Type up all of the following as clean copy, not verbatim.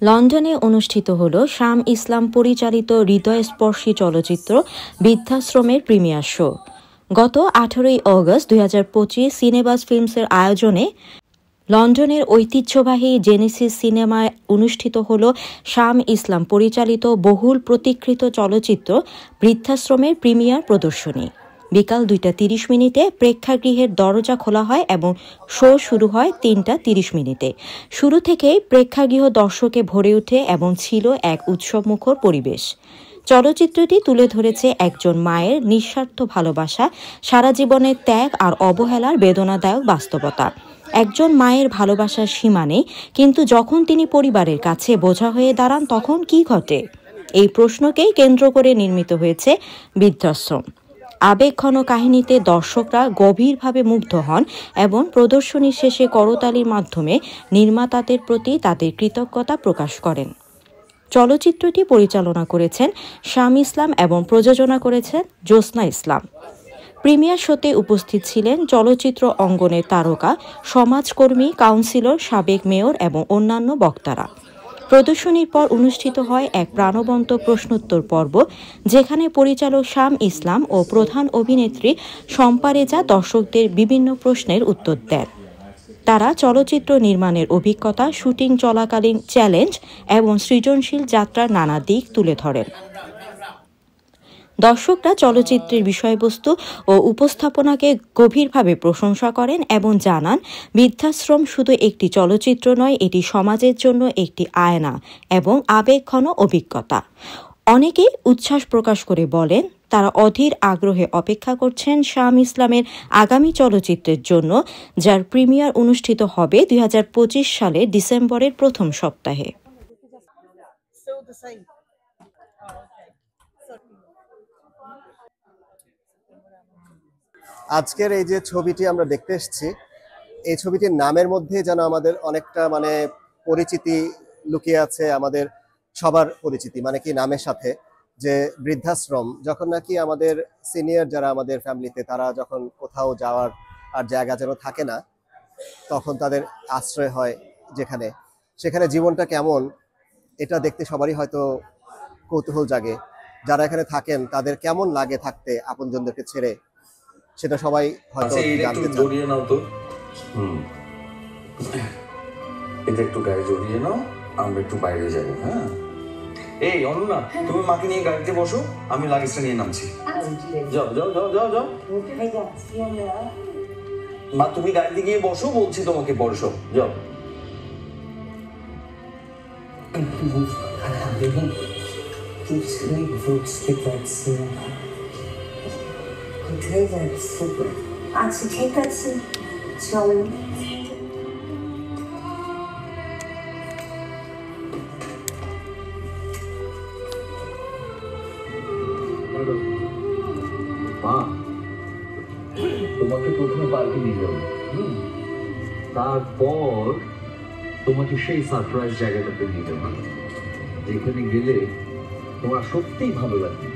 লন্ডনে অনুষ্ঠিত হল শাম ইসলাম পরিচালিত হৃদয়স্পর্শী চলচ্চিত্র বৃদ্ধাশ্রমের প্রিমিয়ার শো। গত 18 অগস্ট 2025 সিনেবাস ফিল্মসের আয়োজনে লন্ডনের ঐতিহ্যবাহী জেনেসিস সিনেমায় অনুষ্ঠিত হল শাম ইসলাম পরিচালিত বহুল প্রতীক্ষিত চলচ্চিত্র বৃদ্ধাশ্রমের প্রিমিয়ার প্রদর্শনী। বিকাল 2:30 প্রেক্ষাগৃহের দরজা খোলা হয় এবং শো শুরু হয় 3:30। শুরু থেকেই প্রেক্ষাগৃহ দর্শকে ভরে ওঠে এবং ছিল এক উৎসবমুখর পরিবেশ। চলচ্চিত্রটি তুলে ধরেছে একজন মায়ের নিঃস্বার্থ ভালোবাসা, সারা জীবনের ত্যাগ আর অবহেলার বেদনাদায়ক বাস্তবতা। একজন মায়ের ভালোবাসার সীমা নেই, কিন্তু যখন তিনি পরিবারের কাছে বোঝা হয়ে দাঁড়ান তখন কি ঘটে? এই প্রশ্নকেই কেন্দ্র করে নির্মিত হয়েছে বৃদ্ধাশ্রম। আবেগঘন কাহিনীতে দর্শকরা গভীরভাবে মুগ্ধ হন এবং প্রদর্শনী শেষে করতালির মাধ্যমে নির্মাতাদের প্রতি তাদের কৃতজ্ঞতা প্রকাশ করেন। চলচ্চিত্রটি পরিচালনা করেছেন শাম ইসলাম এবং প্রযোজনা করেছেন জ্যোৎস্না ইসলাম। প্রিমিয়ার শোতে উপস্থিত ছিলেন চলচ্চিত্র অঙ্গনের তারকা, সমাজকর্মী, কাউন্সিলর, সাবেক মেয়র এবং অন্যান্য বক্তারা। প্রদর্শনীর পর অনুষ্ঠিত হয় এক প্রাণবন্ত প্রশ্নোত্তর পর্ব, যেখানে পরিচালক শাম ইসলাম ও প্রধান অভিনেত্রী শম্পা রেজা দর্শকদের বিভিন্ন প্রশ্নের উত্তর দেন। তারা চলচ্চিত্র নির্মাণের অভিজ্ঞতা, শুটিং চলাকালীন চ্যালেঞ্জ এবং সৃজনশীল যাত্রার নানা দিক তুলে ধরেন। দর্শকরা চলচ্চিত্রের বিষয়বস্তু ও উপস্থাপনাকে গভীরভাবে প্রশংসা করেন এবং জানান, বৃদ্ধাশ্রম শুধু একটি চলচ্চিত্র নয়, এটি সমাজের জন্য একটি আয়না এবং আবেগঘন অভিজ্ঞতা। অনেকেই উচ্ছ্বাস প্রকাশ করে বলেন তারা অধীর আগ্রহে অপেক্ষা করছেন শাম ইসলামের আগামী চলচ্চিত্রের জন্য, যার প্রিমিয়ার অনুষ্ঠিত হবে 2025 সালের ডিসেম্বরের প্রথম সপ্তাহে। আজকের এই যে ছবিটি আমরা দেখতে এসেছি, এই ছবিটির নামের মধ্যে যেন আমাদের অনেকটা পরিচিতি লুকিয়ে আছে, আমাদের সবার পরিচিতি কি নামের সাথে, যে বৃদ্ধাশ্রম। যখন নাকি আমাদের সিনিয়র যারা আমাদের ফ্যামিলিতে, তারা যখন কোথাও যাওয়ার আর জায়গা যেন থাকে না, তখন তাদের আশ্রয় হয় যেখানে, সেখানে জীবনটা কেমন এটা দেখতে সবারই হয়তো কৌতূহল জাগে। যারা এখানে থাকেন তাদের কেমন লাগে থাকতে আপনজনদেরকে ছেড়ে, সেটা সবাই হয়তো জানতে চান। জড়িয়ে নাও তো, এটা একটু গায়ে জড়িয়ে নাও, আমরা একটু বাইরে যাবো। হ্যাঁ, এই অনন্যা, তুমি মাকে নিয়ে গাড়িতে বসো, আমি লাগেজটা নিয়ে নামছি। যাও যাও যাও যাও যাও মা, তুমি গাড়িতে গিয়ে বসো, বলছি তোমাকে, বসো, যাও। আচ্ছা ঠিক আছে, চলো। মা, তোমাকে প্রথমে পার্কে নিয়ে যাবো, তারপর তোমাকে সেই সারপ্রাইজ জায়গাটাতে নিয়ে যাবো, যেখানে গেলে তোমার সত্যিই ভালো লাগবে।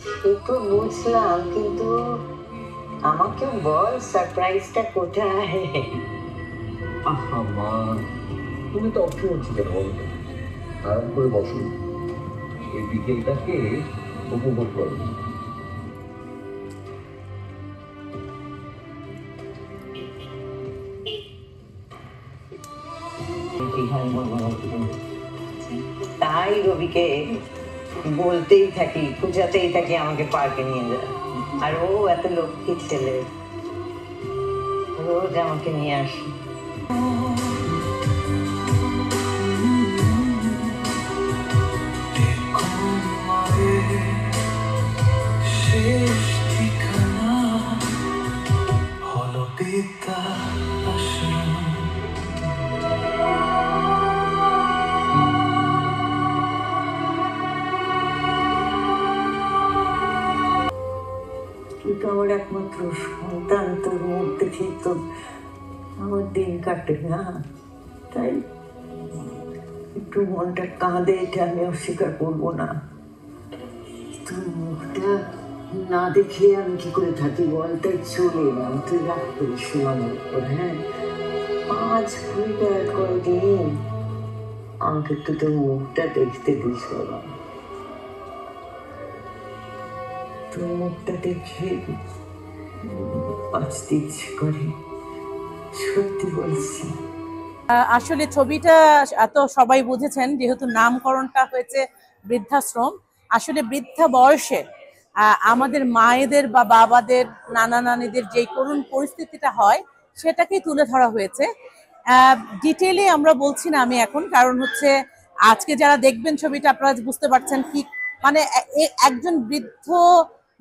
সে তো বুঝলাম, কিন্তু আমাকে বল সারপ্রাইজটা কোথায়? আহা মা, তুমি তো অপশন হচ্ছে কেন, আরাম করে বসো, এই বিকেলটাকে উপভোগ করো। তাই রবিকে বলতেই থাকি, খুঁজাতেই থাকি আমাকে পার্কে নিয়ে যায়, আর ও এত লক্ষ্মী ছেলে, রোজ আমাকে নিয়ে আসে। আমার একমাত্র সন্তান, তোর মুখ দেখে তো আমার দিন কাটে না, তাই একটু মনটা কাঁদে, এটা আমি অস্বীকার করবো না। তোর মুখটা না দেখে আমি কি করে থাকি বল? তাই চলে এলাম, তুই রাগ করিস না। হ্যাঁ, আজ হইলে আর কয়দিন আমাকে একটু তোর মুখটা দেখতে দিস বাবা। তোর মুখটা দেখে বাঁচতে ইচ্ছে করে, সত্যি বলছি। আসলে ছবিটা এত সবাই বুঝেছেন, যেহেতু নামকরণটা হয়েছে বৃদ্ধাশ্রম। আসলে বৃদ্ধা বয়সে আমাদের মায়েদের বা বাবাদের, নানা নানিদের যে করুণ পরিস্থিতিটা হয় সেটাকেই তুলে ধরা হয়েছে। ডিটেইলে আমরা বলছি না আমি এখন, কারণ হচ্ছে আজকে যারা দেখবেন ছবিটা আপনারা বুঝতে পারছেন কি মানে একজন বৃদ্ধ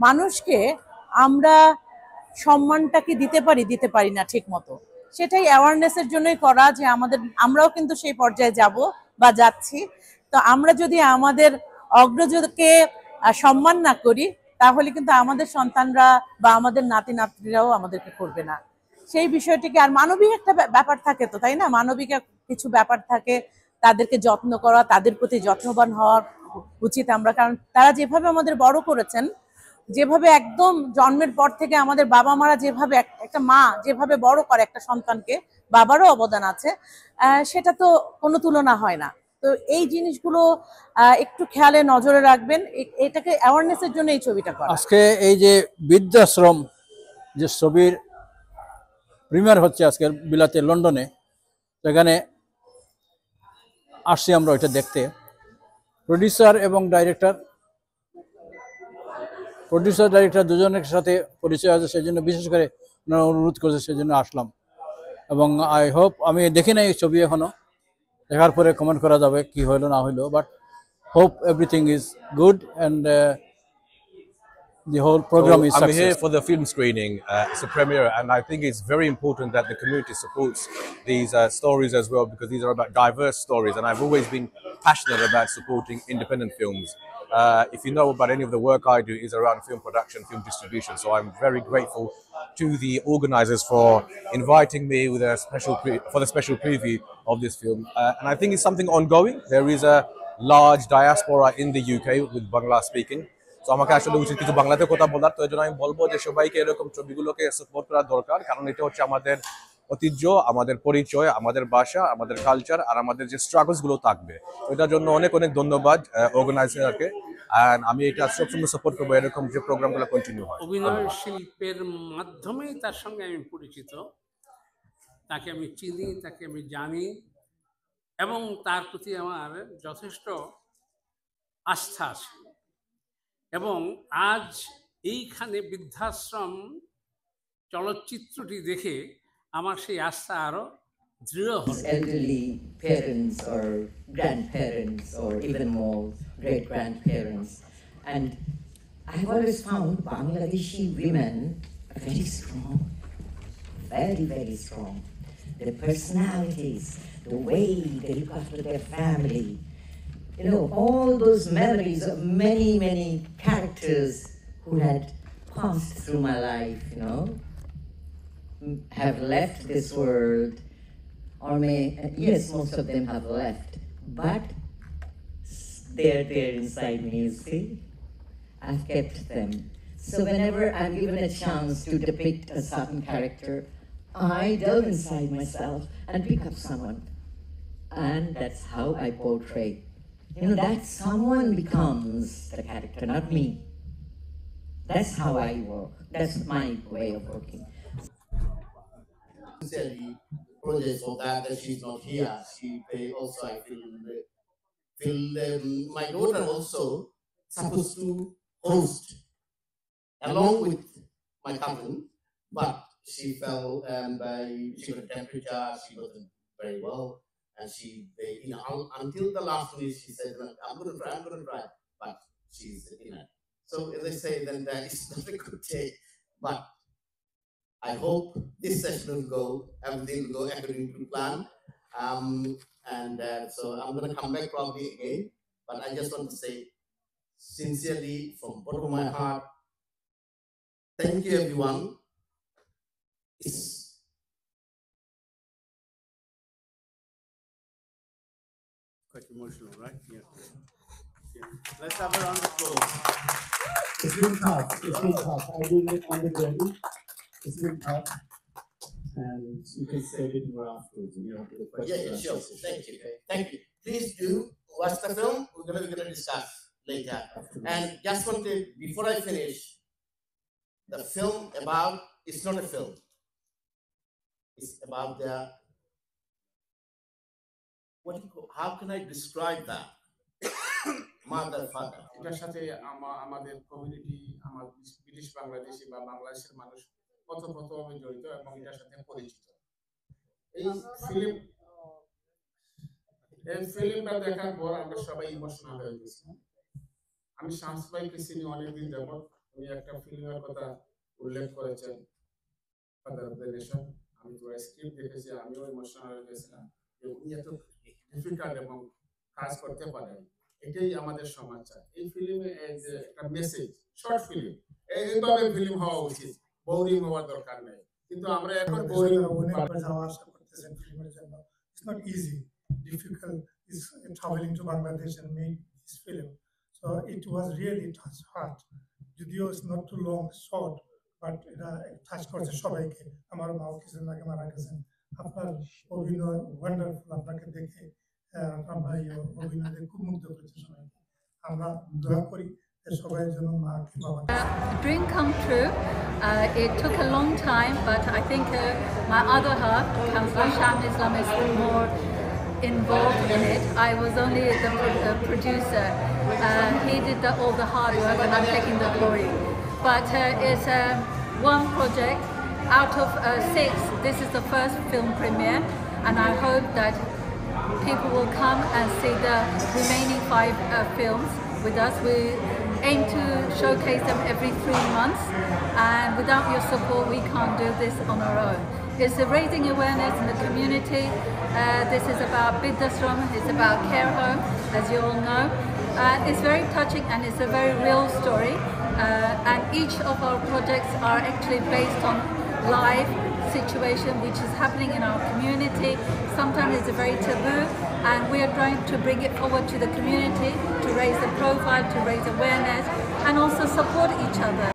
মানুষকে আমরা সম্মানটা কি দিতে পারি না ঠিক মতো। সেটাই অ্যাওয়ারনেসের জন্যই করা, যে আমরাও কিন্তু সেই পর্যায়ে যাব বা যাচ্ছি। তো আমরা যদি আমাদের অগ্রজকে সম্মান না করি, তাহলে কিন্তু আমাদের সন্তানরা বা আমাদের নাতি নাতনিরাও আমাদেরকে করবে না। সেই বিষয়টিকে, আর মানবিক একটা ব্যাপার থাকে তো, তাই না? মানবিক কিছু ব্যাপার থাকে, তাদেরকে যত্ন করা, তাদের প্রতি যত্নবান হওয়া উচিত আমরা। কারণ তারা যেভাবে আমাদের বড় করেছেন, যেভাবে একদম জন্মের পর থেকে আমাদের বাবা মারা যেভাবে, একটা মা যেভাবে বড় করে একটা সন্তানকে, বাবারও অবদান আছে, সেটা তো কোনো তুলনা হয় না। তো এই জিনিসগুলো একটু খেয়ালে নজরে রাখবেন। এটাকে অ্যাওয়ারনেসের জন্য এই ছবিটা করা। আজকে এই যে বৃদ্ধাশ্রম যে ছবির প্রিমিয়ার হচ্ছে আজকে বিলাতে লন্ডনে, সেখানে আসছি আমরা ওইটা দেখতে। প্রডিউসার ডাইরেক্টর দুজনের সাথে পরিচয় আছে, সেই জন্য বিশেষ করে ওনারা অনুরোধ করেছে, সেই জন্য আসলাম। এবং আই হোপ, আমি দেখি নাই এই ছবি এখনো, দেখার পরে কমেন্ট করা যাবে কি হইলো না হইলো, but hope everything is good and the whole program is I'm success. here for the film screening. It's a premiere, and I think it's very important that the community supports these stories as well, because these are about diverse stories, and I've always been passionate about supporting independent films. If you know about any of the work I do is around film production, film distribution, so I'm very grateful to the organisers for inviting me with a for the special preview of this film. And I think it's something ongoing. There is a large diaspora in the UK with Bangla speaking. তো আমাকে আসলে উচিত কিছু বাংলাতে কথা বলার, তো এই জন্য আমি বলবো যে সবাইকে এরকম ছবিগুলোকে সাপোর্ট করা দরকার, কারণ এটা হচ্ছে আমাদের ঐতিহ্য, আমাদের পরিচয়, আমাদের ভাষা, আমাদের কালচার, আর আমাদের যে স্ট্রাগলস গুলো থাকবে। এটার জন্য অনেক অনেক ধন্যবাদ অর্গানাইজারকে, আর আমি এটা সবসময় সাপোর্ট করবো, এরকম যে প্রোগ্রামগুলো কন্টিনিউ হয়। অভিনয় শিল্পের মাধ্যমেই তার সঙ্গে আমি পরিচিত, তাকে আমি চিনি, তাকে আমি জানি, এবং তার প্রতি আমার যথেষ্ট আস্থা আছে। এবং আজ এইখানে বৃদ্ধাশ্রম চলচ্চিত্রটি দেখে আমার সেই আস্থা আরো দৃঢ় হল। Elderly parents or grandparents or even more great grandparents, and I've always found Bangladeshi women are very strong, very, very strong. Their personalities, the way they look after their family, you know, all those memories of many, many characters who had passed through my life, you know, have left this world, or yes, most of them have left, but they're there inside me, you see. I've kept them. So whenever I'm given a chance to depict a certain character, I delve inside myself and pick up someone. And that's how I portray. You know, that someone becomes the character, not me. That's how I work. That's my way of working. Sincerely, apologize for that she's not here. Also, I feel my daughter also supposed to host along with my cousin, but she fell and she got temperature. She wasn't very well. And until the last minute, she said, I'm going to try, but she's, so as I say, then it's not a good day, but I hope this session will go, everything will go according to plan, and so I'm going to come back probably again, but I just want to say, sincerely, from the bottom of my heart, thank you everyone. It's quite emotional, right? Yeah. Let's have a round of applause. been tough. It's been tough. I did it on the journey. It's been tough. and you can say a bit more afterwards. You know, the question. Yeah, sure. Thank you. Thank you. Please do watch the film. We're going to discuss later. And just want to, before I finish, the film about, it's not a film. It's about the, how can I describe that? Mother, father. এটার সাথে আমাদের community, আমার British Bangladeshi বা বাংলাদেশের মানুষ ওতপ্রোতভাবে জড়িত এবং এটার সাথে পরিচিত। এই ফিল্মটা দেখার পর আমরা সবাই ইমোশনাল হয়ে গেছি। আমি শামস ভাইকে চিনি অনেকদিন যাবত। উনি একটা ফিল্মের কথা উল্লেখ করেছেন, ফাদার অফ দ্য নেশন। আমি তো স্ক্রিপ্ট দেখেছি, আমিও ইমোশনাল হয়ে গেছিলাম যে উনি এত ডিফিকাল্ট এবং কাজ করতে পারেন। এটাই আমাদের সমাজ চায়। এই ফিল্মে একটা মেসেজ, শর্ট ফিল্ম, এইভাবে ফিল্ম হওয়া উচিত, বোরিং হওয়ার দরকার নেই। কিন্তু আমরা এখন বোরিং যাওয়া আসা করতেছেন ফিল্মের জন্য। It's not easy, difficult is traveling to Bangladesh and make this film. So it was really touch heart. যদিও it's not too long, short, but এটা টাচ করছে সবাইকে। আমার মাও কিছুদিন আগে মারা গেছেন। আপনার অভিনয় ওয়ান্ডারফুল, আপনাকে দেখে আপনার ভাইও অভিনয় খুব মুগ্ধ করেছে সবাইকে। আমরা দোয়া করি সবাই যেন মাকে বাবা। Dream come true. It took a long time, but I think my other half, Councillor Sham Islam, is more involved in it. I was only the producer. He did all the hard work, and I'm taking the glory. But it's one project out of 6. This is the first film premiere, and I hope that people will come and see the remaining 5 films with us. We aim to showcase them every 3 months, and without your support we can't do this on our own. It's raising awareness in the community. This is about Bidasram, it's about care home, as you all know. It's very touching and it's a very real story, and each of our projects are actually based on live situation which is happening in our community. Sometimes it's very taboo, and we are trying to bring it forward to the community to raise the profile, to raise awareness, and also support each other.